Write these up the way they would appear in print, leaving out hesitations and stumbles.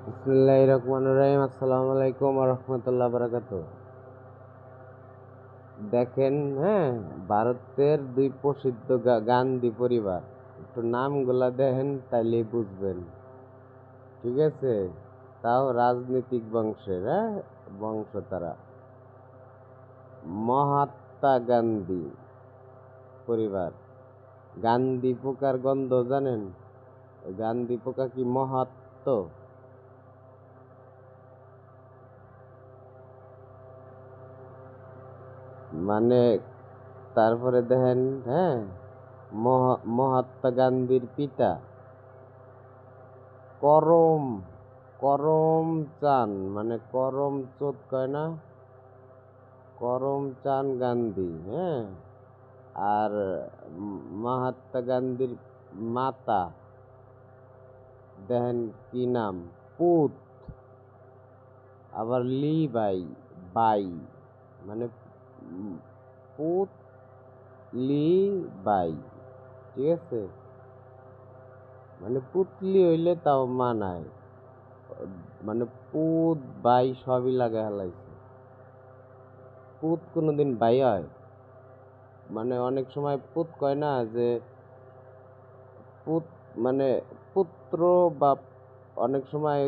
বিসমিল্লাহির রহমানির রহিম। আসসালামু আলাইকুম ওয়া রাহমাতুল্লাহি ওয়া বারাকাতুহু। দেখেন, হ্যাঁ, ভারতের দুই প্রসিদ্ধ গান্ধী পরিবার, একটু নামগুলা দেখেন তাইলেই বুঝবেন। ঠিক আছে? তাও রাজনৈতিক বংশের, হ্যাঁ, বংশ তারা। মহাত্মা গান্ধী পরিবার। গান্ধী পোকার গন্ধ জানেন? গান্ধী পোকা কি মহাত্ম? মানে তারপরে দেখেন, হ্যাঁ, মহাত্মা গান্ধীর পিতা করম করমচাঁদ, মানে করমচাঁদ কয় না, করমচাঁদ গান্ধী, হ্যাঁ। আর মহাত্মা গান্ধীর মাতা দেখেন কি নাম, পুত। আবার লি বাই, বাই মানে পুত লি বাই। ঠিক আছে? মানে পুতলি হইলে তাও মানায়, মানে পুত বাই সবই লাগে হালাইছে। পুত কোনোদিন বাই হয়? মানে অনেক সময় পুত কয় না, যে পুত মানে পুত্র, বা অনেক সময়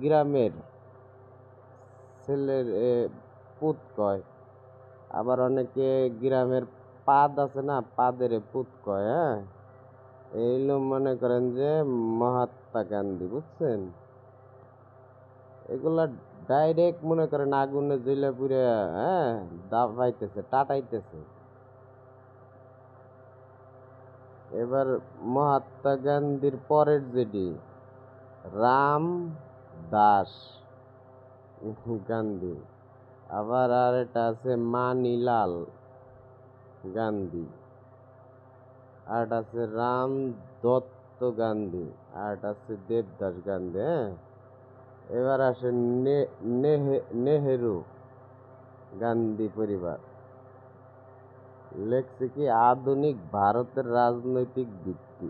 গ্রামের ছেলের পুত কয়। আবার অনেকে গ্রামের পাদ আছে না, পাদের পুত কয়। হ্যাঁ, এইগুলো মনে করেন যে মহাত্মা গান্ধী, বুঝছেন? এগুলা ডাইরেক্ট মনে করেন আগুনে জ্বলে পুড়ে, হ্যাঁ, দাবাইতেছে, টাটাইতেছে। এবার মহাত্মা গান্ধীর পরের যেটি রামদাস গান্ধী। আবার আর এটা আছে মানিলাল গান্ধী। আর এটা আছে রাম দত্ত গান্ধী। আর এটা আছে দেবদাস গান্ধী। হ্যাঁ, এবার আসে নেহেরু গান্ধী পরিবার। লেখছে কি আধুনিক ভারতের রাজনৈতিক ভিত্তি।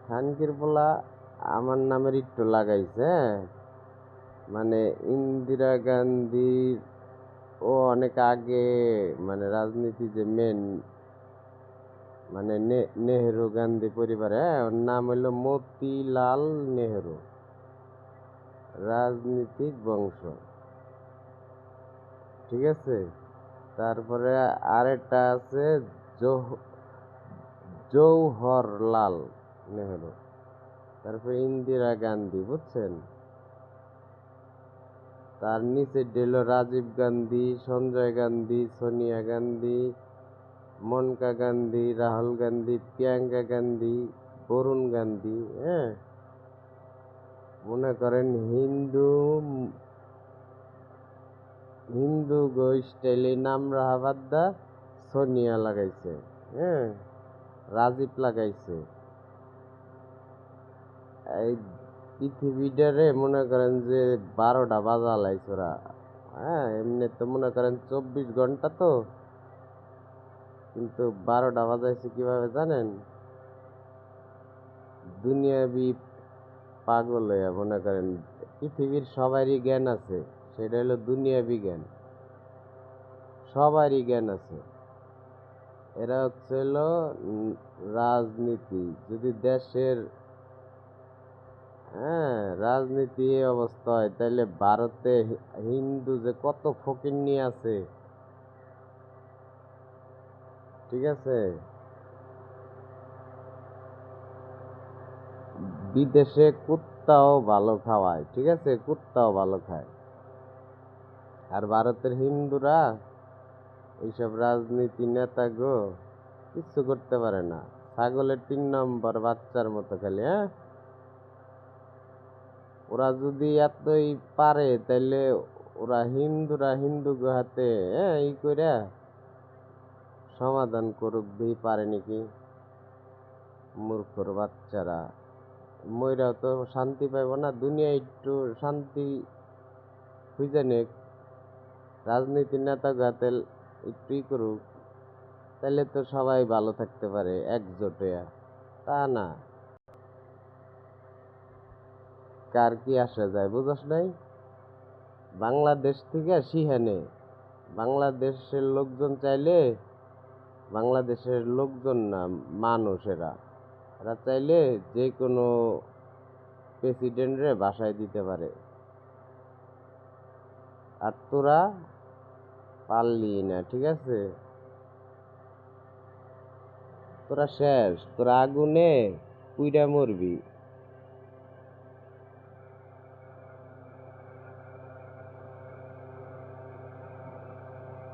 খানকির পোলা আমার নামের একটু লাগাইছে, হ্যাঁ। মানে ইন্দিরা গান্ধীর ও অনেক আগে, মানে রাজনীতি যে মেন, মানে নেহেরু গান্ধী পরিবারে, হ্যাঁ, ওর নাম হইল মতিলাল নেহেরু। রাজনীতিক বংশ। ঠিক আছে? তারপরে আরেকটা আছে জওহরলাল নেহেরু। তারপরে ইন্দিরা গান্ধী, বুঝছেন? তার নিচে দিল রাজীব গান্ধী, সঞ্জয় গান্ধী, সোনিয়া গান্ধী, মনকা গান্ধী, রাহুল গান্ধী, প্রিয়াঙ্কা গান্ধী, বরুণ গান্ধী। হ্যাঁ, মনে করেন হিন্দু গো স্টাইলে নাম রাহাবাদ দা সোনিয়া লাগাইছে, হ্যাঁ, রাজীব লাগাইছে। এই পৃথিবীটারে মনে করেন যে 12টা বাজা লাইছে ওরা। হ্যাঁ, এমনি তো মনে করেন 24 ঘন্টা তো, কিন্তু 12টা বাজাইছে কিভাবে জানেন? দুনিয়াবি পাগল হইয়া, মনে করেন পৃথিবীর সবারই জ্ঞান আছে, সেটা হলো দুনিয়াবি জ্ঞান। সবারই জ্ঞান আছে। এরা হচ্ছে হলো রাজনীতি, যদি দেশের, হ্যাঁ, রাজনীতি এই অবস্থা হয়, তাহলে ভারতে হিন্দু যে কত ফকিন্নি আছে। ঠিক আছে? বিদেশে কুত্তাও ভালো খাওয়ায়। ঠিক আছে? কুত্তাও ভালো খায়। আর ভারতের হিন্দুরা, এইসব রাজনীতি নেতা গো, কিচ্ছু করতে পারে না। ছাগলের 3 নম্বর বাচ্চার মতো খালি। হ্যাঁ, ওরা যদি এতই পারে, তাইলে ওরা হিন্দুরা হিন্দু হাতে, হ্যাঁ, ই করে সমাধান করুক, দিয়ে পারে নাকি। মূর্খর বাচ্চারা মইরাও তো শান্তি পাইব না, দুনিয়া একটু শান্তি খুঁজে নেক, রাজনীতির নেতা গাতে একটুই করুক, তাহলে তো সবাই ভালো থাকতে পারে একজোট হইয়া। তা না, কার কি আসা যায়, বুঝছ নাই? বাংলাদেশ থেকে সিহানে বাংলাদেশের লোকজন চাইলে, বাংলাদেশের লোকজন না, মানুষেরা এরা চাইলে যে কোনো প্রেসিডেন্টরে বাসায় দিতে পারে। আর তোরা পারলি না, ঠিক আছে? তোরা শেষ, তোরা আগুনে পুইরা মরবি।